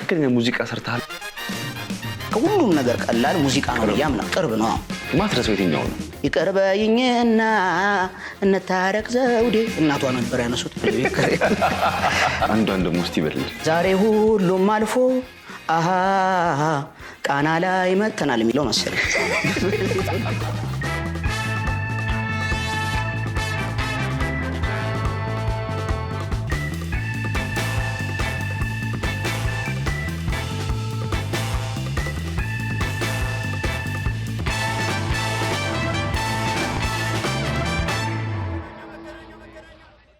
ትክክለኛ ሙዚቃ ሰርተሃል? ከሁሉም ነገር ቀላል ሙዚቃ ነው ያምና ቅርብ ነው። ማትረሳው የትኛው ነው? ይቀርበኝና እንታረቅ ዘውዴ እናቷ ነበር ያነሱት። አንዷን ደግሞ እስቲ በል። ዛሬ ሁሉም አልፎ አሃ ቃና ላይ መተናል የሚለው መሰለኝ።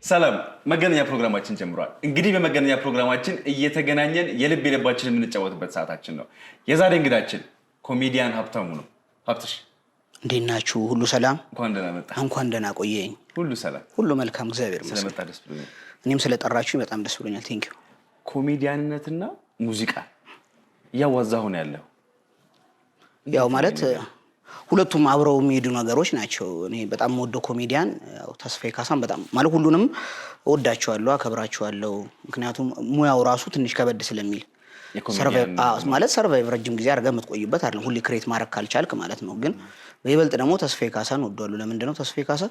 ሰላም መገናኛ ፕሮግራማችን ጀምሯል። እንግዲህ በመገናኛ ፕሮግራማችን እየተገናኘን የልብ የልባችን የምንጫወትበት ሰዓታችን ነው። የዛሬ እንግዳችን ኮሜዲያን ሀብታሙ ነው። ሀብትሽ እንዴት ናችሁ? ሁሉ ሰላም? እንኳን ደህና መጣ። እንኳን ደህና ቆየኝ። ሁሉ ሰላም? ሁሉ መልካም እግዚአብሔር ይመስገን። ስለመጣ ደስ ብሎኛል። እኔም ስለጠራችሁኝ በጣም ደስ ብሎኛል። ቴንክ ዩ። ኮሜዲያንነትና ሙዚቃ እያዋዛሁ ነው ያለው። ያው ማለት ሁለቱም አብረው የሚሄዱ ነገሮች ናቸው። እኔ በጣም ወዶ ኮሜዲያን ያው ተስፋዬ ካሳን በጣም ማለት ሁሉንም ወዳቸዋለሁ፣ አከብራቸዋለሁ። ምክንያቱም ሙያው ራሱ ትንሽ ከበድ ስለሚል ማለት ሰርቫይቭ ረጅም ጊዜ አድርገህ የምትቆይበት አይደለም። ሁሌ ክሬት ማድረግ ካልቻልክ ማለት ነው። ግን በይበልጥ ደግሞ ተስፋዬ ካሳን ወደዋለሁ። ለምንድን ነው? ተስፋዬ ካሳ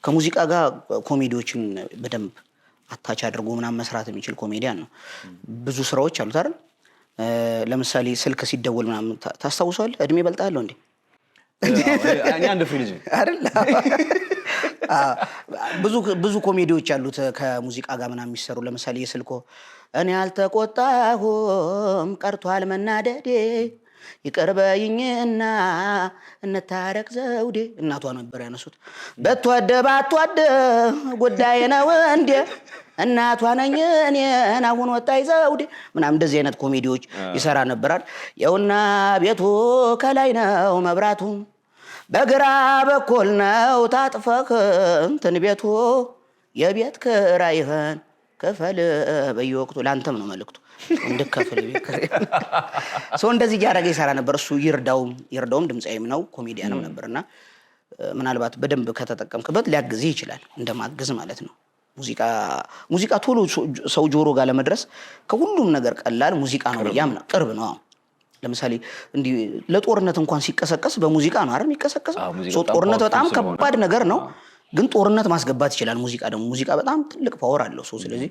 ከሙዚቃ ጋር ኮሜዲዎችን በደንብ አታች አድርጎ ምናምን መስራት የሚችል ኮሜዲያን ነው። ብዙ ስራዎች አሉት አይደል? ለምሳሌ ስልክ ሲደወል ምናምን ታስታውሰዋለህ? እድሜ በልጣለሁ እንዴ? እኔ አንድ ፍሪ ልጅ አይደል? ብዙ ኮሜዲዎች አሉት ከሙዚቃ ጋር ምናምን የሚሰሩ። ለምሳሌ የስልኮ እኔ አልተቆጣሁም ቀርቷል መናደዴ ይቀርበኝና እንታረቅ ዘውዴ እናቷ ነበር ያነሱት። በተወደ ባትወደ ጉዳይ ነው እንዴ እናቷ ነኝ እኔን አሁን ወጣይ ዘውዴ ምናምን እንደዚህ አይነት ኮሜዲዎች ይሰራ ነበራል። የውና ቤቱ ከላይ ነው መብራቱ በግራ በኩል ነው ታጥፈህ እንትን ቤቱ የቤት ኪራይህን ክፈል በየወቅቱ ላንተም ነው መልእክቱ እንድከፍል ቤት ኪራይ ሰው እንደዚህ እያደረገ ይሰራ ነበር። እሱ ይርዳውም ድምጻዊም ነው ኮሜዲያንም ነበርና ምናልባት በደንብ ከተጠቀምክበት ሊያግዝህ ይችላል። እንደማግዝ ማለት ነው። ሙዚቃ ቶሎ ሰው ጆሮ ጋር ለመድረስ ከሁሉም ነገር ቀላል ሙዚቃ ነው ያምና ቅርብ ነው። ለምሳሌ እንዲህ ለጦርነት እንኳን ሲቀሰቀስ በሙዚቃ ነው አይደል የሚቀሰቀሰው? ጦርነት በጣም ከባድ ነገር ነው፣ ግን ጦርነት ማስገባት ይችላል ሙዚቃ ደግሞ። ሙዚቃ በጣም ትልቅ ፓወር አለው ሰው። ስለዚህ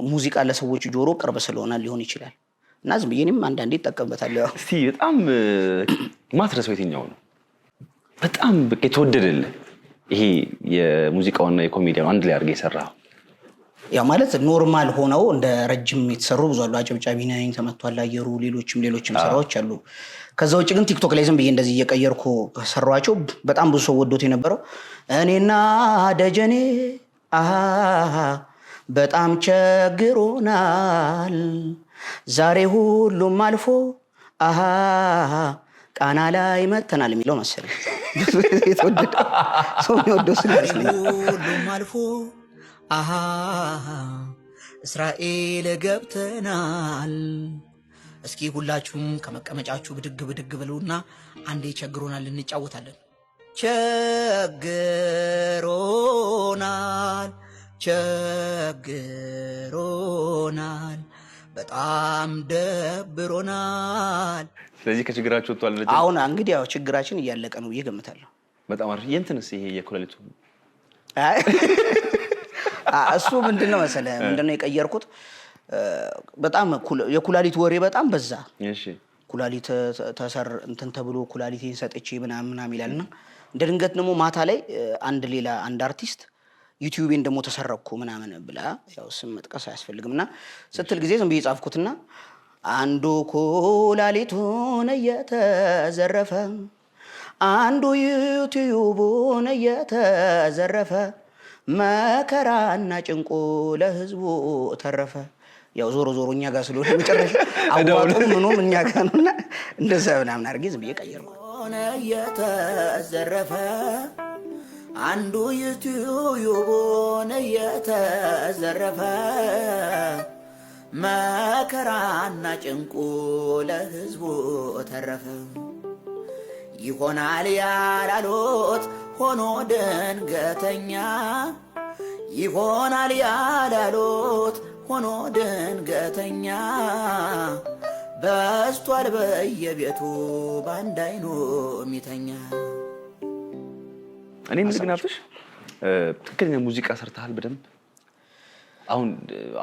ሙዚቃ ለሰዎች ጆሮ ቅርብ ስለሆነ ሊሆን ይችላል እና ዝም ብዬ እኔም አንዳንዴ እጠቀምበታለሁ። እስቲ በጣም ማትረሳው የትኛው ነው? በጣም በቃ የተወደደልህ ይሄ የሙዚቃውና የኮሜዲያው አንድ ላይ አድርገህ የሰራኸው? ያው ማለት ኖርማል ሆነው እንደ ረጅም የተሰሩ ብዙ አሉ። አጨብጫቢ ነኝ፣ ተመቷል አየሩ፣ ሌሎችም ስራዎች አሉ። ከዛ ውጭ ግን ቲክቶክ ላይ ዝም ብዬ እንደዚህ እየቀየርኩ ሰራኋቸው። በጣም ብዙ ሰው ወዶት የነበረው እኔና ደጀኔ በጣም ቸግሮናል ዛሬ ሁሉም አልፎ ቃና ላይ መተናል የሚለው መሰለኝ የተወደደ ሰው የሚወደው ስለዚህ ሁሉም አልፎ እስራኤል ገብተናል። እስኪ ሁላችሁም ከመቀመጫችሁ ብድግ ብሉና አንዴ ቸግሮናል እንጫወታለን። ቸግሮናል በጣም ደብሮናል። ስለዚህ ከችግራችሁ ወጥቷል። አሁን እንግዲህ ያው ችግራችን እያለቀ ነው ብዬ ገምታለሁ። በጣም አሪፍ። የእንትንስ ይሄ የኩላሊቱ እሱ ምንድነው መሰለህ ምንድነው የቀየርኩት? በጣም የኩላሊት ወሬ በጣም በዛ። እሺ ኩላሊት ተሰር እንትን ተብሎ ኩላሊቴን ሰጥቼ ምናምን ይላልና እንደ ድንገት ደግሞ ማታ ላይ አንድ አርቲስት ዩቲዩቤን ደግሞ ተሰረኩ ምናምን ብላ ያው ስም መጥቀስ አያስፈልግምና ስትል ጊዜ ዝም ብዬ ጻፍኩትና አንዱ ኩላሊቱን እየተዘረፈ አንዱ ዩቲዩቡን እየተዘረፈ መከራና ጭንቁ ለህዝቡ ተረፈ። ያው ዞሮ እኛ ጋር ስለሆነ መጨረሻ አዋጡም ምኑም እኛ ጋር ነውና እንደዛ ምናምን አድርጌ ዝም ብዬ ቀየርኩ። እየተዘረፈ አንዱ ዩቲዩቡን እየተዘረፈ መከራና ጭንቁ ለህዝቡ ተረፈ። ይሆናል ያላሉት ሆኖ ድንገተኛ ይሆናል ያላሉት ሆኖ ድንገተኛ በስቷል በየቤቱ በአንድ አይኑ የሚተኛ። እኔ ምን ግን አብሽ ትክክለኛ ሙዚቃ ሰርተሃል በደንብ።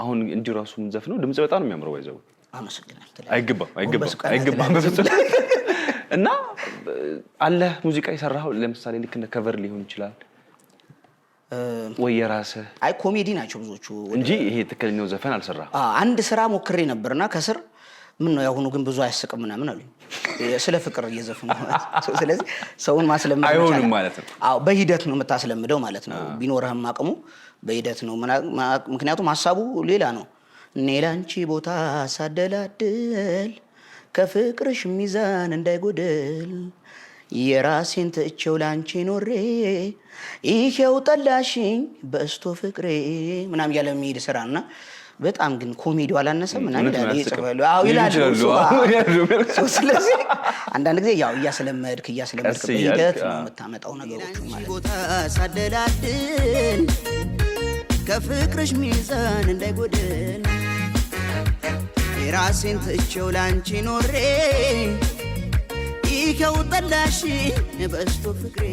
አሁን እንዲሁ ራሱ የምንዘፍነው ድምጽ በጣም ነው የሚያምረው። ይዘው አመሰግናለሁ። አይገባም በፍጹም። እና አለ ሙዚቃ የሰራኸው ለምሳሌ ልክ እንደ ከቨር ሊሆን ይችላል ወይ የራስህ? አይ ኮሜዲ ናቸው ብዙዎቹ እንጂ ይሄ ትክክለኛው ዘፈን አልሰራህም። አንድ ስራ ሞክሬ ነበርና ከስር ምን ነው ያሁኑ ግን ብዙ አያስቅም ምናምን አሉኝ። ስለ ፍቅር እየዘፈኑ ስለዚህ ሰውን ማስለመድ አይሆንም ማለት ነው። በሂደት ነው የምታስለምደው ማለት ነው። ቢኖርህም አቅሙ በሂደት ነው። ምክንያቱም ሀሳቡ ሌላ ነው። እኔ ላንቺ ቦታ ሳደላድል ከፍቅርሽ ሚዛን እንዳይጎደል የራሴን ትቼው ላንቺ ኖሬ ይሄው ጠላሽኝ በስቶ ፍቅሬ ምናምን ያለ የሚሄድ ስራና በጣም ግን ኮሜዲው አላነሰም ምናምን ይጽፋሉ። ይላሉ። ስለዚህ አንዳንድ ጊዜ ያው እያስለመድክ በሂደት ነው የምታመጣው ነገሮች ማለት ነው። ሳደላድል ከፍቅርሽ ሚዛን እንዳይጎደል የራሴን ትቼው ላንቺ ኖሬ ይሄው ጠላሽኝ በስቶ ፍቅሬ።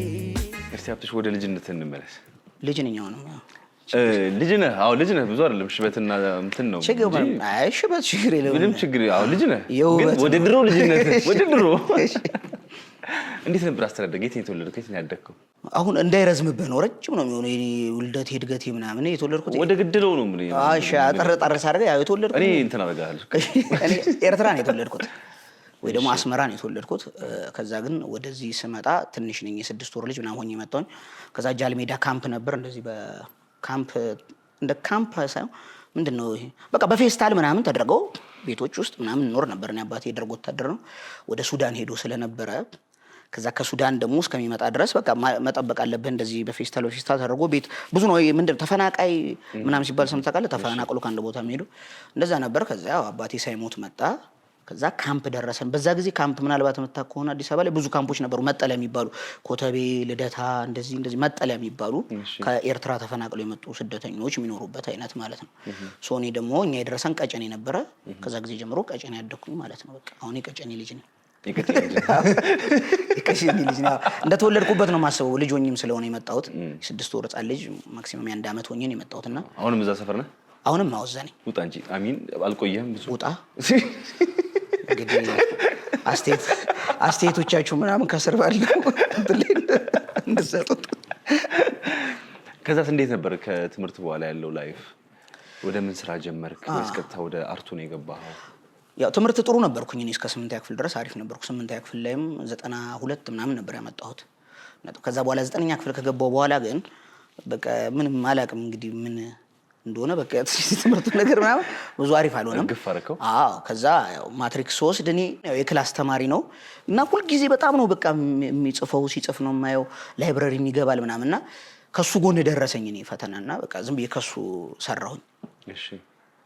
እስቲ አብትሽ ወደ ልጅነት እንመለስ። ልጅ ነኝ ነው ልጅ ነህ? አዎ ልጅ ነህ። ብዙ አይደለም ሽበትና እንትን ነው እንጂ አይ ሽበት ችግር የለውም። ምንም ችግር አዎ ልጅ ነህ። ግን ወደ ድሮ ልጅነት ወደ ድሮ እንዴት ነበር አስተዳደግ? የት ነው የተወለድከው? የት ነው ያደግከው? አሁን እንዳይረዝምብህ ነው ረጅም ነው የሚሆነው ውልደት እድገቴ ምናምን። የተወለድኩት ወደ ግድለው ነው ምን? እሺ አጠር ሳደርግ ያው የተወለድኩት እኔ እንትን አደርጋለሁ። እኔ ኤርትራ ነው የተወለድኩት ወይ ደግሞ አስመራ ነው የተወለድኩት። ከዛ ግን ወደዚህ ስመጣ ትንሽ ነኝ፣ የ6 ወር ልጅ ምናምን ሆኜ መጣሁኝ። ከዛ ጃልሜዳ ካምፕ ነበር። እንደዚህ በካምፕ እንደ ካምፕ ሳይሆን ምንድነው ይሄ በቃ በፌስታል ምናምን ተደርገው ቤቶች ውስጥ ምናምን ኖር ነበር። እኔ አባቴ የደርግ ወታደር ነው። ወደ ሱዳን ሄዶ ስለነበረ ከዛ ከሱዳን ደግሞ እስከሚመጣ ድረስ በቃ መጠበቅ አለብህ። እንደዚህ በፌስታል ተደርጎ ቤት ብዙ ነው። ምንድነው ተፈናቃይ ምናምን ሲባል ሰምተህ ታውቃለህ? ተፈናቅሎ ከአንድ ቦታ የሚሄዱ እንደዛ ነበር። ከዛ ያው አባቴ ሳይሞት መጣ። ከዛ ካምፕ ደረሰን። በዛ ጊዜ ካምፕ ምናልባት የምታውቅ ከሆነ አዲስ አበባ ላይ ብዙ ካምፖች ነበሩ፣ መጠለያ የሚባሉ ኮተቤ፣ ልደታ እንደዚህ መጠለያ የሚባሉ ከኤርትራ ተፈናቅለው የመጡ ስደተኞች የሚኖሩበት አይነት ማለት ነው። ሶኔ ደግሞ እኛ የደረሰን ቀጨኔ ነበረ። ከዛ ጊዜ ጀምሮ ቀጨኔ ያደኩኝ ማለት ነው። በቃ አሁን የቀጨኔ ልጅ ነኝ። የቀጨኔ ልጅ ነው። እንደተወለድኩበት ነው የማስበው። ልጅ ሆኜም ስለሆነ የመጣሁት 6 ወር ህጻን ልጅ ማክሲመም የ1 ዓመት ሆኜ ነው የመጣሁትና አሁንም እዛ ሰፈር ነህ? አሁንም አወዛኝ። ውጣ እንጂ አሚን አልቆየህም ብዙ። ውጣ እንግዲህ አስተያየቶቻችሁ ምናምን ከስር ባለው እንድትሰጡት። ከዛስ እንዴት ነበር ከትምህርት በኋላ ያለው ላይፍ? ወደ ምን ስራ ጀመርክ? ወይስ ቀጥታ ወደ አርቱ ነው የገባኸው? ያው ትምህርት ጥሩ ነበርኩኝ እኔ እስከ 8ኛ ክፍል ድረስ አሪፍ ነበርኩ። 8ኛ ክፍል ላይም 92 ምናምን ነበር ያመጣሁት። ከዛ በኋላ 9ኛ ክፍል ከገባሁ በኋላ ግን በቃ ምንም አላውቅም እንግዲህ ምን እንደሆነ በቃ ትምህርቱ ነገር ምናምን ብዙ አሪፍ አልሆነም። አዎ ከዛ ያው ማትሪክስ ወስድ እኔ ያው የክላስ ተማሪ ነው እና ሁሉ ጊዜ በጣም ነው በቃ የሚጽፈው ሲጽፍ ነው የማየው። ላይብረሪ የሚገባል ምናምንና ከሱ ጎን ደረሰኝ እኔ ፈተናና በቃ ዝም ብዬ ከሱ ሰራሁኝ። እሺ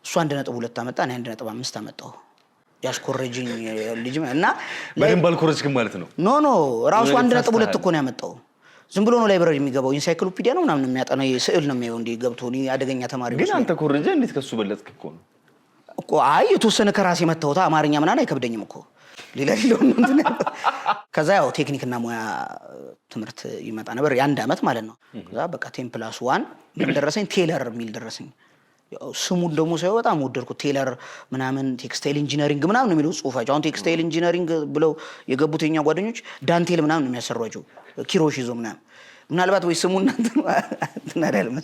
እሱ 1.2 አመጣ እኔ 1.5 አመጣሁ። ያስኮረጅኝ ልጅ እና በደንብ አልኮረጅክም ማለት ነው? ኖ ራሱ 1.2 እኮ ነው ያመጣው። ዝም ብሎ ነው ላይብረሪ የሚገባው። ኢንሳይክሎፒዲያ ነው ምናምን የሚያጠናው ስዕል ነው የሚያየው። እንዴ ገብቶ እኔ አደገኛ ተማሪ ግን አንተ ኮረጀ እንዴት ከሱ በለጥክ እኮ ነው እኮ። አይ የተወሰነ ከራሴ መታወታ አማርኛ ምናምን አይከብደኝም እኮ ሌላ እንትን። ከዛ ያው ቴክኒክና ሙያ ትምህርት ይመጣ ነበር የ1 ዓመት ማለት ነው። ከዛ በቃ 10+1 ምን ደረሰኝ? ቴለር የሚል ደረሰኝ። ያው ስሙን ደግሞ ሳይው በጣም ወደድኩት። ቴለር ምናምን ቴክስታይል ኢንጂነሪንግ ምናምን ነው የሚለው ጽሁፋቸው። አሁን ቴክስታይል ኢንጂነሪንግ ብለው የገቡት የኛ ጓደኞች ዳንቴል ምናምን ነው የሚያሰሯቸው ኪሮሽ ይዞ ምናምን። ምናልባት ወይ ስሙን እንትን አይደለም።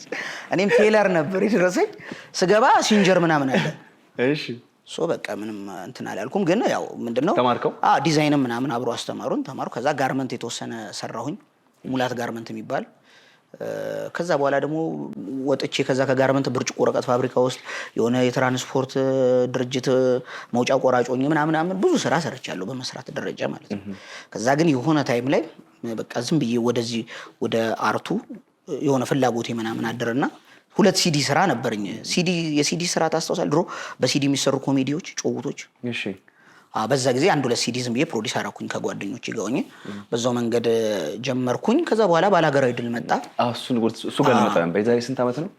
እኔም ቴለር ነበር የደረሰኝ። ስገባ ሲንጀር ምናምን አለ። እሺ ሶ በቃ ምንም እንትን አላልኩም። ግን ያው ምንድነው ተማርከው? ዲዛይንም ምናምን አብሮ አስተማሩን ተማሩ። ከዛ ጋርመንት የተወሰነ ሰራሁኝ፣ ሙላት ጋርመንት የሚባል። ከዛ በኋላ ደግሞ ወጥቼ ከዛ ከጋርመንት ብርጭቆ ወረቀት ፋብሪካ ውስጥ የሆነ የትራንስፖርት ድርጅት መውጫ ቆራጮኝ ምናምን ብዙ ስራ ሰርቻለሁ በመስራት ደረጃ ማለት ነው። ከዛ ግን የሆነ ታይም ላይ በቃ ዝም ብዬ ወደዚህ ወደ አርቱ የሆነ ፍላጎቴ ምናምን አደረና 2 ሲዲ ስራ ነበርኝ። የሲዲ ስራ ታስታውሳለህ? ድሮ በሲዲ የሚሰሩ ኮሜዲዎች ጭውውቶች። እሺ በዛ ጊዜ 1-2 ሲዲ ዝም ብዬ ፕሮዲስ አደረኩኝ ከጓደኞቼ ጋር ሆኜ በዛው መንገድ ጀመርኩኝ። ከዛ በኋላ ባላገራዊ ድል መጣ። እሱ ጋር መጣ። በዛሬ ስንት ዓመት ነው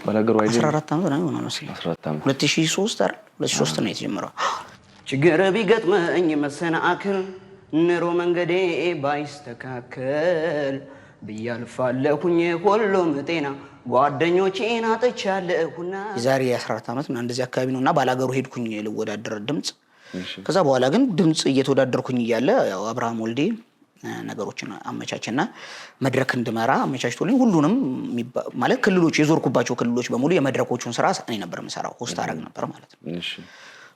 ባላገራዊ ድል? 14 ዓመት ነው ማለት ነው። 14 ዓመት 2003 ነው የተጀመረው። ችግር ቢገጥመኝ መሰናክል ኑሮ መንገዴ ባይስተካከል ብያልፋለሁኝ ሁሉም ጤና ጓደኞቼን አጥቻለሁና የዛሬ 14 ዓመት እና እንደዚህ አካባቢ ነውና ባላገሩ ሄድኩኝ ልወዳደር ድምጽ ከዛ በኋላ ግን ድምጽ እየተወዳደርኩኝ እያለ ያው አብርሃም ወልዴ ነገሮችን አመቻችና መድረክ እንድመራ አመቻችቶልኝ ሁሉንም ማለት ክልሎች የዞርኩባቸው ክልሎች በሙሉ የመድረኮቹን ስራ እኔ ነበር የምሰራው ሆስት አደረግ ነበር ማለት ነው እሺ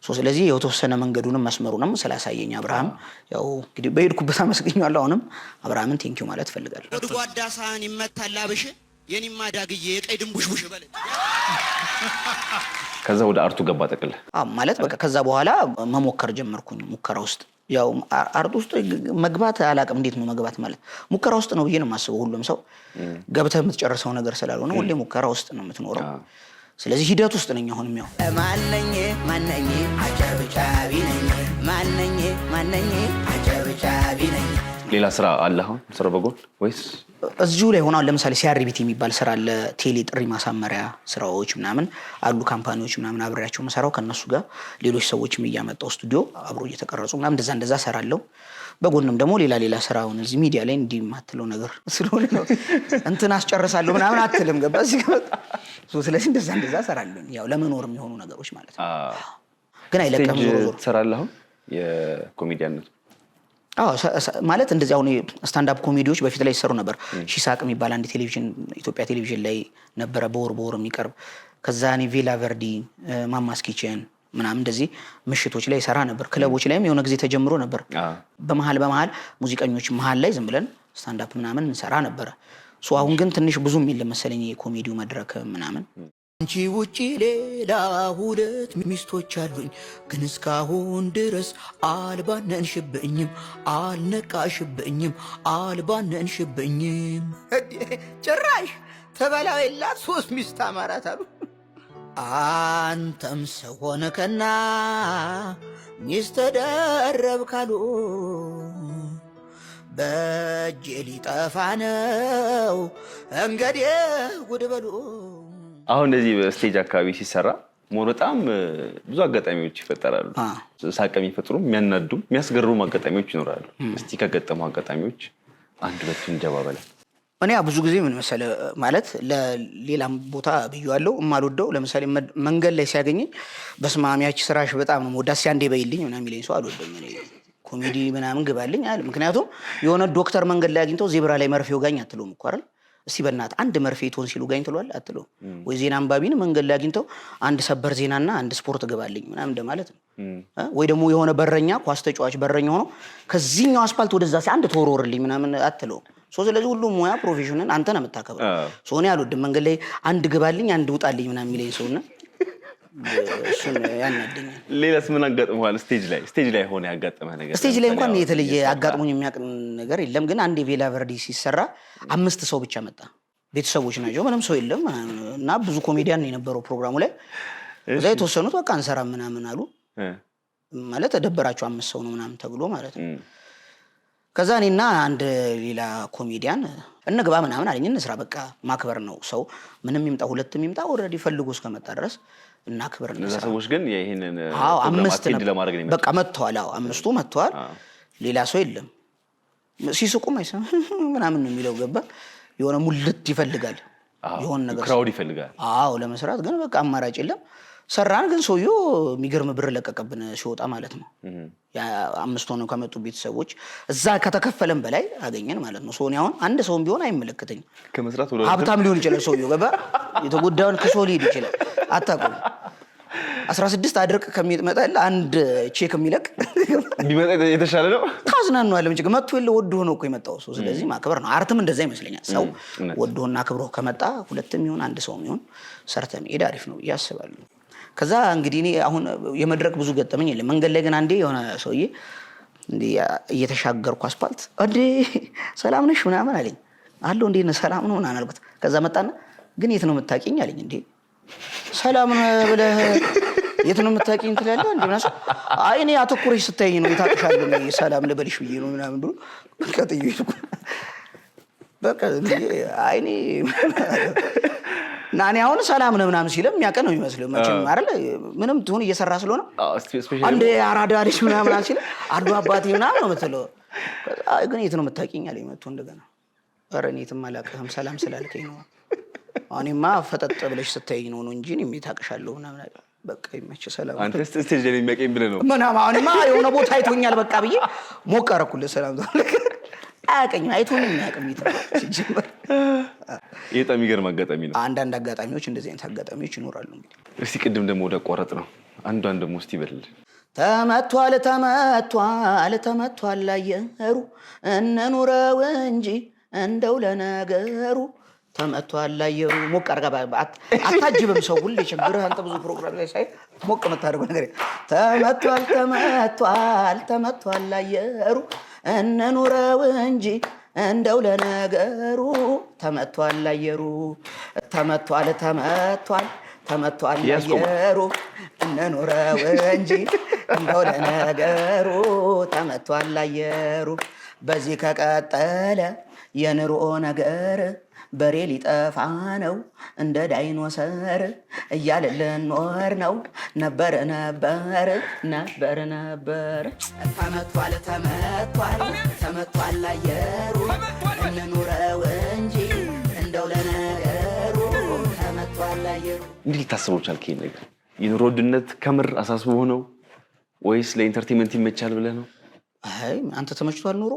ስለዚህ የተወሰነ መንገዱንም መስመሩንም ስላሳየኝ አብርሃም ያው እንግዲህ በሄድኩበት አመስግኛለሁ አሁንም አብርሃምን ቴንኪው ማለት ፈልጋለሁ ወድጓዳ ሳህን ይመታል አብሽ የኔማ ዳግዬ የቀይ ድንቡሽቡሽ በለ ከዛ ወደ አርቱ ገባ ጠቅል ማለት በቃ ከዛ በኋላ መሞከር ጀመርኩኝ ሙከራ ውስጥ ያው አርቱ ውስጥ መግባት አላቅም እንዴት ነው መግባት ማለት ሙከራ ውስጥ ነው ብዬ ነው የማስበው ሁሉም ሰው ገብተህ የምትጨርሰው ነገር ስላልሆነ ሁሌ ሙከራ ውስጥ ነው የምትኖረው ስለዚህ ሂደት ውስጥ ነኝ አሁንም ያው ማነኝ አጨብጫቢ ነኝ ማነኝ አጨብጫቢ ነኝ ሌላ ስራ አለ አሁን ስራ በጎን ወይስ እዚሁ ላይ ሆናው ለምሳሌ ሲአርቢቲ የሚባል ስራ አለ ቴሌ ጥሪ ማሳመሪያ ስራዎች ምናምን አሉ ካምፓኒዎች ምናምን አብሬያቸው መሰራው ከነሱ ጋር ሌሎች ሰዎችም እያመጣው ስቱዲዮ አብሮ እየተቀረጹ ምናምን እንደዛ ሰራለው በጎንም ደግሞ ሌላ ስራውን እዚህ ሚዲያ ላይ እንዲማትለው ነገር ስለሆነ ነው እንትን አስጨርሳለሁ ምናምን አትልም ገባ እዚህ ጋር ስለዚህ እንደዛ ሰራለሁ ያው ለመኖርም የሆኑ ነገሮች ማለት ነው ግን አይለቀም ዞሮ ሰራለሁ የኮሜዲያነት ማለት እንደዚህ አሁን ስታንድ አፕ ኮሜዲዎች በፊት ላይ ይሰሩ ነበር ሺሳቅ የሚባል አንድ ቴሌቪዥን ኢትዮጵያ ቴሌቪዥን ላይ ነበረ በወር የሚቀርብ ከዛ እኔ ቬላ ቨርዲ ማማስ ኪችን ምናምን እንደዚህ ምሽቶች ላይ ሰራ ነበር ክለቦች ላይም የሆነ ጊዜ ተጀምሮ ነበር በመሃል ሙዚቀኞች መሃል ላይ ዝም ብለን ስታንድ አፕ ምናምን እንሰራ ነበር አሁን ግን ትንሽ ብዙም የለም መሰለኝ የኮሜዲው መድረክ ምናምን አንቺ ውጪ ሌላ ሁለት ሚስቶች አሉኝ ግን እስካሁን ድረስ አልባነንሽብኝም አልነቃሽብኝም አልባነንሽብኝም ጭራሽ ተበላው የላት 3 ሚስት አማራት አሉ አንተም ሰው ሆነከና ሚስት ተደረብካሉ በእጄ ሊጠፋ ነው እንግዲህ ጉድ በሉ አሁን እዚህ በስቴጅ አካባቢ ሲሰራ በጣም ብዙ አጋጣሚዎች ይፈጠራሉ ሳቅ የሚፈጥሩ የሚያናዱ የሚያስገርሙ አጋጣሚዎች ይኖራሉ እስቲ ከገጠሙ አጋጣሚዎች አንድ ሁለት እንጀባበለ እኔ ብዙ ጊዜ ምን መሰለ ማለት ለሌላም ቦታ ብየዋለሁ የማልወደው ለምሳሌ መንገድ ላይ ሲያገኝ በስማሚያች ስራሽ በጣም ነው ወዳስ ያንዴ በይልኝ ምናምን የሚለኝ ሰው አልወደም እኔ ኮሜዲ ምናምን ግባልኝ አይደል ምክንያቱም የሆነ ዶክተር መንገድ ላይ አግኝተው ዜብራ ላይ መርፌ ወጋኝ አትሉም እኮ አይደል እስቲ በእናት አንድ መርፌ ቶንሲል ወጋኝ ትሏል አትሉ ወይ ዜና አንባቢን መንገድ ላይ አግኝተው አንድ ሰበር ዜናና አንድ ስፖርት ግባልኝ ምናምን እንደማለት ነው ወይ ደግሞ የሆነ በረኛ ኳስ ተጫዋች በረኛ ሆኖ ከዚህኛው አስፋልት ወደዛ አንድ ተወርወርልኝ ምናምን አትሉ ስለዚህ ሁሉ ሙያ ፕሮፌሽናል አንተ ነው የምታከብረው እኔ አልወድም መንገድ ላይ አንድ ግባልኝ አንድ ውጣልኝ ምናምን የሚለኝ ሰውና እሱን ያናደኛል ሌላስ ምን አጋጥመዋል ስቴጅ ላይ ሆነ ያጋጠመህ ነገር ስቴጅ ላይ እንኳን የተለየ አጋጥሞኝ የሚያውቅ ነገር የለም ግን አንድ ቬላ ቨርዲ ሲሰራ 5 ሰው ብቻ መጣ ቤተሰቦች ናቸው ምንም ሰው የለም እና ብዙ ኮሜዲያን ነው የነበረው ፕሮግራሙ ላይ እዛ የተወሰኑት በቃ አንሰራ ምናምን አሉ ማለት ተደበራቸው 5 ሰው ነው ምናምን ተብሎ ማለት ነው ከዛ እኔና አንድ ሌላ ኮሜዲያን እንግባ ምናምን አለኝ እንስራ በቃ ማክበር ነው ሰው ምንም ይምጣ ሁለትም ይምጣ ኦሬዲ ፈልጎ እስከመጣ ድረስ እና ክብር ነው ሰዎች ግን ይሄንን አምስት ለማድረግ ነው በቃ መጥተዋል አምስቱ መጥተዋል ሌላ ሰው የለም ሲስቁም አይሰማ ምናምን ነው የሚለው ገባ የሆነ ሙልት ይፈልጋል የሆነ ነገር ክራውድ ይፈልጋል ለመስራት ግን በቃ አማራጭ የለም ሰራን ግን ሰውየው የሚገርም ብር ለቀቀብን ሲወጣ ማለት ነው ያ 5 ሆነው ከመጡ ቤተሰቦች እዛ ከተከፈለም በላይ አገኘን ማለት ነው ሶኒ አሁን አንድ ሰውም ቢሆን አይመለከተኝ ከመስራት ወደ ሀብታም ሊሆን ይችላል ሰውየው ገባ የተጎዳውን ከሶሊ ሊድ ይችላል አታውቁም 16 አድርቅ ከሚመጣል አንድ ቼክ የሚለቅ ቢመጣ የተሻለ ነው ታዝናኑ አለ እንጂ መጥቶ የለ ወዶ ሆኖ እኮ የመጣው ሰው ስለዚህ ማክበር ነው አርትም እንደዛ ይመስለኛል ሰው ወዶና አክብሮ ከመጣ ሁለትም ይሁን አንድ ሰውም ይሁን ሰርተም ሄድ አሪፍ ነው ያስባሉ ከዛ እንግዲህ እኔ አሁን የመድረክ ብዙ ገጠመኝ የለም መንገድ ላይ ግን አንዴ የሆነ ሰውዬ እንዴ እየተሻገርኩ አስፋልት እንዴ ሰላም ነሽ ምናምን አለኝ አለው እንዴ ሰላም ነው ምናምን አልኩት ከዛ መጣና ግን የት ነው የምታውቂኝ አለኝ እንዴ ሰላም ነው ብለህ የት ነው የምታውቂኝ ትላለህ እንዴ ምናምን አይ እኔ አተኩረሽ ስታይኝ ነው የታውቃለሁ ሰላም ልበልሽ ብዬ ነው ምናምን ብሎ ከጥይቱ በቃ አይ እኔ እና እኔ አሁን ሰላም ነው ምናምን ሲልም የሚያውቅ ነው የሚመስለው መቼም አይደል ምንም ትሁን እየሰራ ስለሆነ አንዴ አራዳ ልጅ ምናምን ሲል አዱ አባቴ ምናምን ነው የምትለው ግን የት ነው የምታውቂኝ አለኝ መጥቶ እንደገና ኧረ እኔ የትም አላውቅህም ሰላም ስላልከኝ ነው እኔማ ፈጠጥ ብለሽ ስታይኝ ነው እንጂ እኔም ታውቅሻለሁ ምናምን አለ በቃ ይመች ሰላም አንተ ስቴጅ ላይ የሚያውቀኝ ብለህ ነው ምናምን እኔማ የሆነ ቦታ አይቶኛል በቃ ብዬ ሞቅ አደረኩልህ ሰላም አያውቅኝም አይቶኝም የሚያውቅም ሲጀመር ይሄ በጣም የሚገርም አጋጣሚ ነው አንዳንድ አጋጣሚዎች እንደዚህ አይነት አጋጣሚዎች ይኖራሉ እንግዲህ እስቲ ቅድም ደግሞ ወደ ቆረጥ ነው አንዷን ደግሞ እስቲ ይበልል ተመቷል አየሩ እንኑረው እንጂ እንደው ለነገሩ ተመቷል አየሩ ሞቅ አርጋ አታጅብም ሰው ሁሌ ችግርህ አንተ ብዙ ፕሮግራም ላይ ሳይ ሞቅ መታደርገው ነገር ተመቷል አየሩ እንኑረው እንጂ እንደው ለነገሩ ተመቷል አየሩ ተመቷል አየሩ እንኑረው እንጂ እንደው ለነገሩ ተመቷል አየሩ በዚህ ከቀጠለ የኑሮ ነገር በሬ ሊጠፋ ነው እንደ ዳይኖሰር እያልን ኖር ነው ነበር ተመቷል አየሩ እንኑረው እንጂ እንደው ለነገሩ ተመቷል አየሩ እንዴት ልታስበው ቻልክ ይሄን ነገር የኑሮ ውድነት ከምር አሳስቦ ነው ወይስ ለኢንተርቴይንመንት ይመቻል ብለህ ነው አይ አንተ ተመችቷል ኑሮ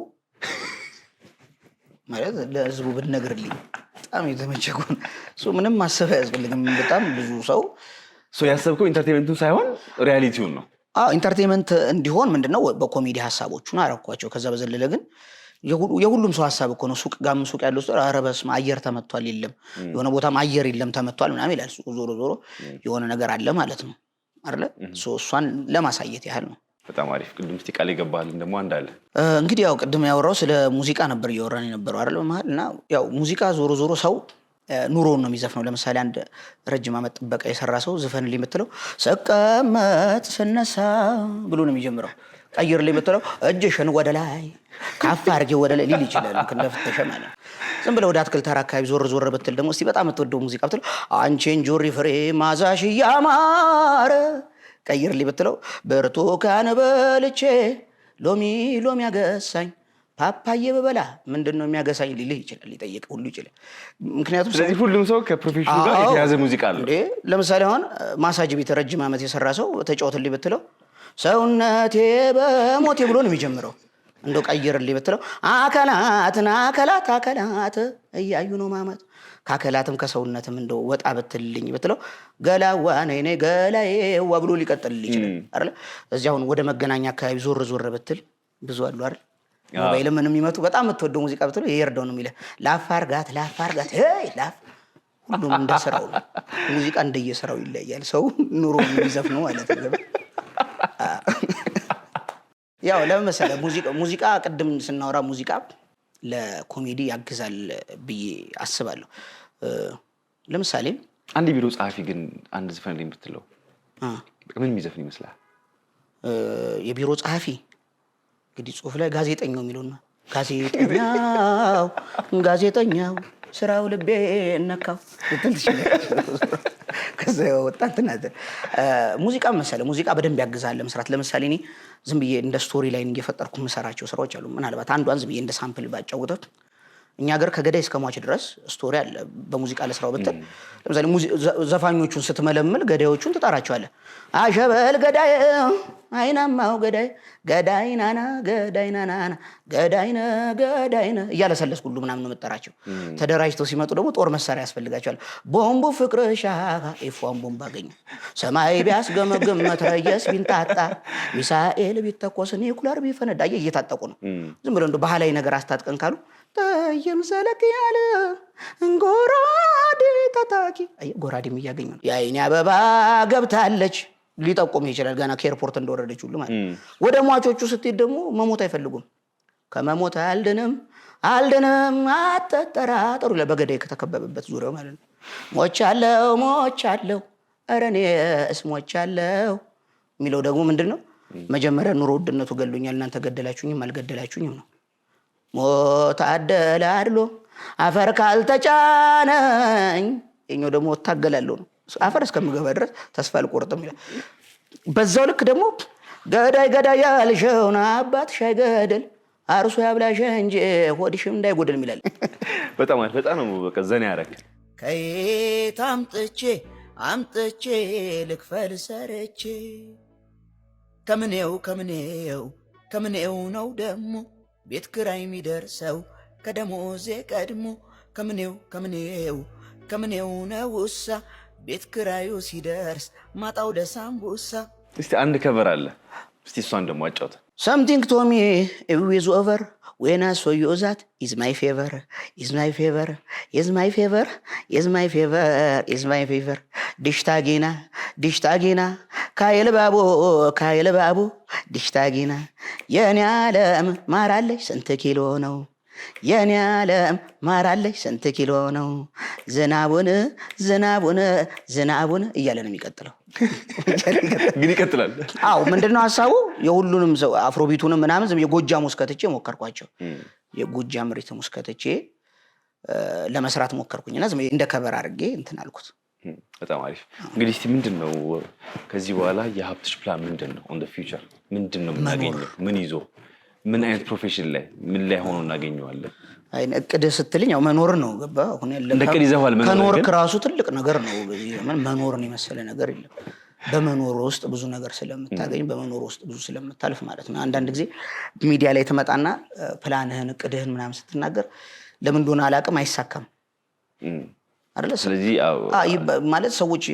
ማለት ለህዝቡ ብትነግርልኝ በጣም የተመቸኩን ምንም ማሰብ አያስፈልግም በጣም ብዙ ሰው ያሰብከው ኢንተርቴይንመንቱን ሳይሆን ሪያሊቲውን ነው ኢንተርቴይንመንት እንዲሆን ምንድነው በኮሜዲ ሐሳቦቹን አረኳቸው ከዛ በዘለለ ግን የሁሉም ሰው ሐሳብ እኮ ነው ሱቅ ያለው ሰው ኧረ በስመ አየር ተመቷል የለም የሆነ ቦታም አየር የለም ተመቷል ምናምን ይላል ዞሮ የሆነ ነገር አለ ማለት ነው አይደል እሷን ለማሳየት ያህል ነው በጣም አሪፍ ቅድም እስቲ ቃል ይገባልን ደግሞ አንድ አለ እንግዲህ ያው ቅድም ያወራው ስለ ሙዚቃ ነበር እያወራን የነበረው አይደል በመሀልና ያው ሙዚቃ ዞሮ ሰው ኑሮውን ነው የሚዘፍነው ለምሳሌ አንድ ረጅም ዓመት ጥበቃ የሰራ ሰው ዝፈንልኝ የምትለው ስቀመጥ ስነሳ ብሎ ነው የሚጀምረው ቀይርልኝ የምትለው እጅሽን ወደ ላይ ከፍ አድርጌ ወደ ላይ ሊል ይችላል እንደፍተሸ ማለት ዝም ብለው ወደ አትክልት ተራ አካባቢ ዞር ብትል ደግሞ እስቲ በጣም የምትወደው ሙዚቃ ብትለው አንቺን ጆሪ ፍሬ ማዛሽ ያማረ ቀይርልኝ ብትለው ብርቱካን በልቼ ሎሚ ያገሳኝ ፓፓዬ በበላ ምንድነው የሚያገሳኝ ሊልህ ይችላል ሊጠይቅ ሁሉ ይችላል ምክንያቱም ስለዚህ ሁሉም ሰው ከፕሮፌሽኑ ጋር የተያዘ ሙዚቃ አለው ለምሳሌ አሁን ማሳጅ ቤት ረጅም ዓመት የሰራ ሰው ተጫወትልኝ ብትለው ሰውነቴ በሞቴ ብሎ ነው የሚጀምረው እንደው ቀይርልኝ ብትለው አካላት እያዩ ነው ማማት ካከላትም ከሰውነትም እንደው ወጣ ብትልኝ ብትለው ገላዋ ነኝ ገላዬዋ ብሎ ሊቀጥልልኝ ይችላል አይደል እዚህ አሁን ወደ መገናኛ አካባቢ ዞር ብትል ብዙ አሉ አይደል ሞባይል ምንም ይመጡ በጣም የምትወደው ሙዚቃ ብትለው ይሄርደው ነው የሚለው ላፋርጋት ላፍ ሁሉም እንደሰራው ሙዚቃ እንደየሰራው ይለያል ሰው ኑሮ የሚዘፍነው ማለት ነው ያው ለምሳሌ ሙዚቃ ቅድም ስናወራ ሙዚቃ ለኮሜዲ ያግዛል ብዬ አስባለሁ ለምሳሌ አንድ ቢሮ ጸሐፊ ግን አንድ ዝፈን ላይ ብትለው ምን የሚዘፍን ይመስላል የቢሮ ጸሐፊ እንግዲህ ጽሁፍ ላይ ጋዜጠኛው የሚለውና ጋዜጠኛው ስራው ልቤ ነካው ከዛ ወጣት ናት ሙዚቃ መሰለ ሙዚቃ በደንብ ያግዛል ለመስራት ለምሳሌ እኔ ዝም ብዬ እንደ ስቶሪ ላይን እየፈጠርኩ መሰራቸው ስራዎች አሉ ምናልባት አንዷን ዝም ብዬ እንደ ሳምፕል ባጫውተት እኛ ሀገር ከገዳይ እስከ ሟች ድረስ ስቶሪ አለ በሙዚቃ ለስራው ብትል ለምሳሌ ዘፋኞቹን ስትመለምል ገዳዮቹን ትጠራቸዋለህ አሸበል ገዳይ አይናማው ገዳይናና ገዳይነ እያለሰለስኩ ሁሉ ምናምን ነው የምጠራቸው ተደራጅተው ሲመጡ ደግሞ ጦር መሳሪያ ያስፈልጋቸዋል ቦምቡ ፍቅርሻ ኤፏን ቦምብ አገኘ ሰማይ ቢያስገመግም መትረየስ ቢንጣጣ ሚሳኤል ቢተኮስ ኒውክሌር ቢፈነዳ እየታጠቁ ነው ዝም ብለው እንደው ባህላዊ ነገር አስታጥቀን ካሉ ጠየም ዘለቅ ያለ ጎራዴ ታጣቂ ጎራዴም እያገኙ ነው የአይኔ አበባ ገብታለች ሊጠቆም ይችላል ገና ከኤርፖርት እንደወረደች ሁሉ ማለት ወደ ሟቾቹ ስትሄድ ደግሞ መሞት አይፈልጉም ከመሞት አልደንም አትጠራጠሩ ይላል በገዳይ ከተከበበበት ዙሪያው ማለት ነው ሞቻለሁ ኧረ እኔስ ሞቻለሁ የሚለው ደግሞ ምንድነው መጀመሪያ ኑሮ ውድነቱ ገሎኛል እናንተ ገደላችሁኝም አልገደላችሁኝም ነው ሞት አደላድሎ አፈር ካልተጫነኝ የኛው ደግሞ እታገላለሁ ነው አፈር እስከምገባ ድረስ ተስፋ አልቆርጥም ይላል። በዛው ልክ ደግሞ ገዳይ ገዳይ ያልሽውን አባትሽ አይገደል አርሶ ያብላሽ እንጂ ሆድሽም እንዳይጎድል ይላል። በጣም ነው በቃ ዘና ያረክ ከየት አምጥቼ ልክፈል ሰርቼ ከምኔው ነው ደሞ ቤት ክራይ የሚደርሰው ከደሞዜ ቀድሞ ከምኔው ነው ውሳ ቤት ክራዩ ሲደርስ ማጣው ደሳምቡሳ። እስቲ አንድ ከቨር አለ እስቲ እሷን ደግሞ አጫውታ። Something to me is over when I saw you that is my favor dishtagiina ካየለ ባቡ dishtagiina የኔ ዓለም ማራለች ስንት ኪሎ ነው የኔ ዓለም ማራለች ስንት ኪሎ ነው ዝናቡን እያለ ነው የሚቀጥለው። ግን ይቀጥላል። አዎ ምንድነው ሐሳቡ? የሁሉንም ሰው አፍሮቢቱንም ምናምን የጎጃም ሙስከትቼ ሞከርኳቸው። የጎጃም ሪትም ሙስከትቼ ለመስራት ሞከርኩኝና እንደ ከበር አድርጌ እንትን አልኩት። በጣም አሪፍ። እንግዲህ እስቲ ምንድነው ከዚህ በኋላ የሀብትሽ ፕላን ምንድነው? ኦን ዘ ፊውቸር ምንድነው የምናገኘው? ምን ይዞ ምን አይነት ፕሮፌሽን ላይ ምን ላይ ሆኖ እናገኘዋለን? አይ እቅድ ስትልኝ ያው መኖር ነው ገባ። አሁን እንደ እቅድ ይዘዋል መኖር ከኖር ክራሱ ትልቅ ነገር ነው። መኖርን የመሰለ ነገር የለም። በመኖር ውስጥ ብዙ ነገር ስለምታገኝ በመኖር ውስጥ ብዙ ስለምታልፍ ማለት ነው። አንዳንድ ጊዜ ሚዲያ ላይ ተመጣና ፕላንህን እቅድህን ምናምን ስትናገር ለምን እንደሆነ አላውቅም አይሳካም አይደለ? ስለዚህ ማለት ሰዎች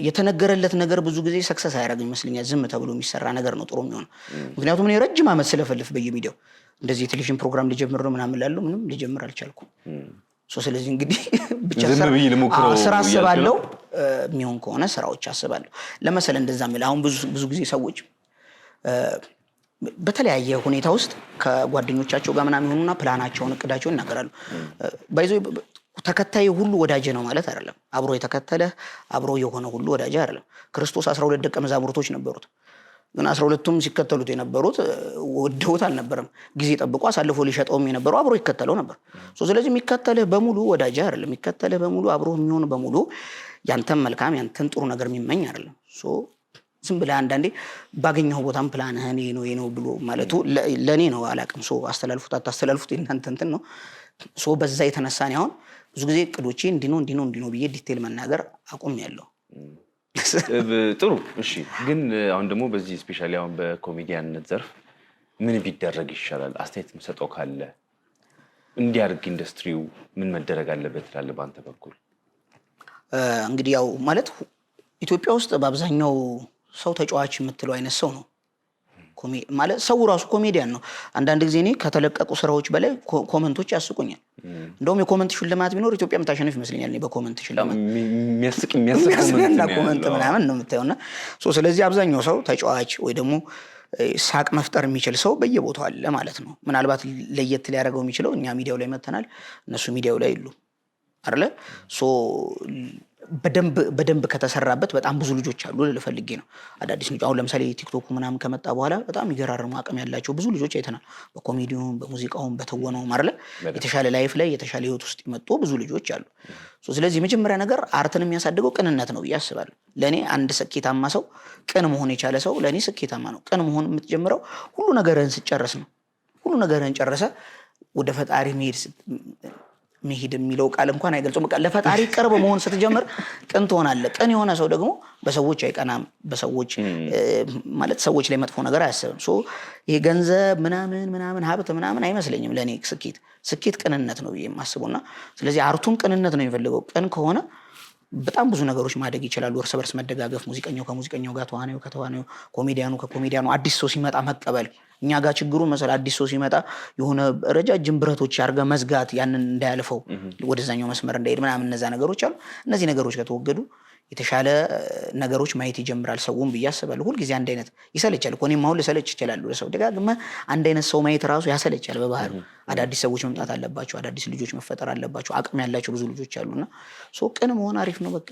የተነገረለት ነገር ብዙ ጊዜ ሰክሰስ አያደርግም ይመስለኛል። ዝም ተብሎ የሚሰራ ነገር ነው ጥሩ የሚሆነው። ምክንያቱም እኔ ረጅም ዓመት ስለፈልፍ በየሚዲያው እንደዚህ የቴሌቪዥን ፕሮግራም ሊጀምር ነው ምናምን ላለው ምንም ሊጀምር አልቻልኩም። ስለዚህ እንግዲህ ብቻ ስራ አስባለሁ፣ የሚሆን ከሆነ ስራዎች አስባለሁ። ለምሳሌ እንደዛ ማለት አሁን ብዙ ጊዜ ሰዎች በተለያየ ሁኔታ ውስጥ ከጓደኞቻቸው ጋር ምናምን ይሆኑና ፕላናቸውን እቅዳቸውን ይናገራሉ። ባይዞ ተከታይ ሁሉ ወዳጅ ነው ማለት አይደለም። አብሮ የተከተለ አብሮ የሆነ ሁሉ ወዳጅ አይደለም። ክርስቶስ 12 ደቀ መዛሙርቶች ነበሩት። ግን 12ቱም ሲከተሉት የነበሩት ወደውት አልነበረም። ጊዜ ጠብቆ አሳልፎ ሊሸጠውም የነበረው አብሮ ይከተለው ነበር። ስለዚህ የሚከተልህ በሙሉ ወዳጅ አይደለም። የሚከተልህ በሙሉ አብሮ የሚሆን በሙሉ ያንተን መልካም ያንተን ጥሩ ነገር የሚመኝ አይደለም። ዝም ብለህ አንዳንዴ ባገኘው ቦታም ፕላንህን ይሄ ነው ብሎ ማለቱ ለኔ ነው አላቅም። አስተላልፉት አታስተላልፉት እናንተ እንትን ነው። በዛ የተነሳ ነው አሁን ብዙ ጊዜ እቅዶቼ እንዲህ ነው ብዬ ዲቴል መናገር አቁሜያለሁ። ጥሩ እሺ። ግን አሁን ደግሞ በዚህ ስፔሻሊ አሁን በኮሜዲያንነት ዘርፍ ምን ቢደረግ ይሻላል? አስተያየት የምትሰጠው ካለ እንዲያርግ ኢንዱስትሪው ምን መደረግ አለበት ትላለህ በአንተ በኩል? እንግዲህ ያው ማለት ኢትዮጵያ ውስጥ በአብዛኛው ሰው ተጫዋች የምትለው አይነት ሰው ነው። ማለት ሰው ራሱ ኮሜዲያን ነው። አንዳንድ ጊዜ እኔ ከተለቀቁ ስራዎች በላይ ኮመንቶች ያስቁኛል። እንደውም የኮመንት ሽልማት ቢኖር ኢትዮጵያ የምታሸንፍ ይመስለኛል። እኔ በኮመንት ሽልማት የሚያስቅ ኮመንት ምናምን ነው የምታየውና ስለዚህ አብዛኛው ሰው ተጫዋች ወይ ደግሞ ሳቅ መፍጠር የሚችል ሰው በየቦታው አለ ማለት ነው። ምናልባት ለየት ሊያደርገው የሚችለው እኛ ሚዲያው ላይ መተናል፣ እነሱ ሚዲያው ላይ ይሉ አይደለ? በደንብ ከተሰራበት በጣም ብዙ ልጆች አሉ ልፈልጌ ነው። አዳዲስ ልጆች አሁን ለምሳሌ ቲክቶክ ምናምን ከመጣ በኋላ በጣም ይገራርሙ አቅም ያላቸው ብዙ ልጆች አይተናል። በኮሜዲውም በሙዚቃውም በተወነውም አይደለ? የተሻለ ላይፍ ላይ የተሻለ ህይወት ውስጥ የመጡ ብዙ ልጆች አሉ። ስለዚህ የመጀመሪያ ነገር አርትን የሚያሳድገው ቅንነት ነው ብዬ አስባለሁ። ለእኔ አንድ ስኬታማ ሰው ቅን መሆን የቻለ ሰው ለእኔ ስኬታማ ነው። ቅን መሆን የምትጀምረው ሁሉ ነገርህን ስጨርስ ነው። ሁሉ ነገርህን ጨርሰ ወደ ፈጣሪ መሄድ የሚለው ቃል እንኳን አይገልጽም። በቃ ለፈጣሪ ቅርብ መሆን ስትጀምር ቅን ትሆናለህ። ቅን የሆነ ሰው ደግሞ በሰዎች አይቀናም። በሰዎች ማለት ሰዎች ላይ መጥፎ ነገር አያስብም። ይሄ ገንዘብ ምናምን ሀብት ምናምን አይመስለኝም ለእኔ ስኬት ቅንነት ነው ብዬ የማስበውና ስለዚህ አርቱም ቅንነት ነው የሚፈልገው። ቅን ከሆነ በጣም ብዙ ነገሮች ማደግ ይችላሉ። እርስ በርስ መደጋገፍ፣ ሙዚቀኛው ከሙዚቀኛው ጋር፣ ተዋናዩ ከተዋናዩ፣ ኮሜዲያኑ ከኮሜዲያኑ፣ አዲስ ሰው ሲመጣ መቀበል። እኛ ጋር ችግሩ መሰል አዲስ ሰው ሲመጣ የሆነ ረጃጅም ብረቶች አድርገህ መዝጋት፣ ያንን እንዳያልፈው ወደዛኛው መስመር እንዳይሄድ ምናምን እነዛ ነገሮች አሉ። እነዚህ ነገሮች ከተወገዱ የተሻለ ነገሮች ማየት ይጀምራል ሰውም ብዬ አስባለሁ። ሁልጊዜ አንድ አይነት ይሰለቻል እኮ። እኔም አሁን ልሰለች ይችላሉ ለሰው ደጋግመህ አንድ አይነት ሰው ማየት ራሱ ያሰለቻል በባህሩ። አዳዲስ ሰዎች መምጣት አለባቸው፣ አዳዲስ ልጆች መፈጠር አለባቸው። አቅም ያላቸው ብዙ ልጆች አሉና ቅን መሆን አሪፍ ነው። በቃ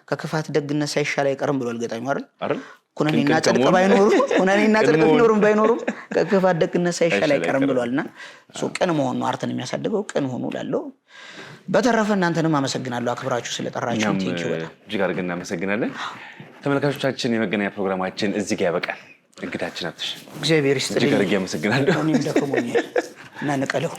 ከክፋት ደግነት ሳይሻል አይቀርም ብሏል ገጣሚው አይደል? ኩነኔና ጽድቅ ቢኖሩም ባይኖሩም ከክፋት ደግነት ሳይሻል አይቀርም ብሏልና ቅን መሆን ነው አርትን የሚያሳድገው። ቅን ሆኑ ላለው በተረፈ እናንተንም አመሰግናለሁ አክብራችሁ ስለጠራችሁ። ቴንኪው በጣም እጅግ አድርገን እናመሰግናለን። ተመልካቾቻችን የመገናኛ ፕሮግራማችን እዚህ ጋር ያበቃል። እንግዳችን አትሽ እግዚአብሔር ይስጥልኝ። እጅግ አድርጌ አመሰግናለሁ። እኔም ደክሞኛል እና ንቀለው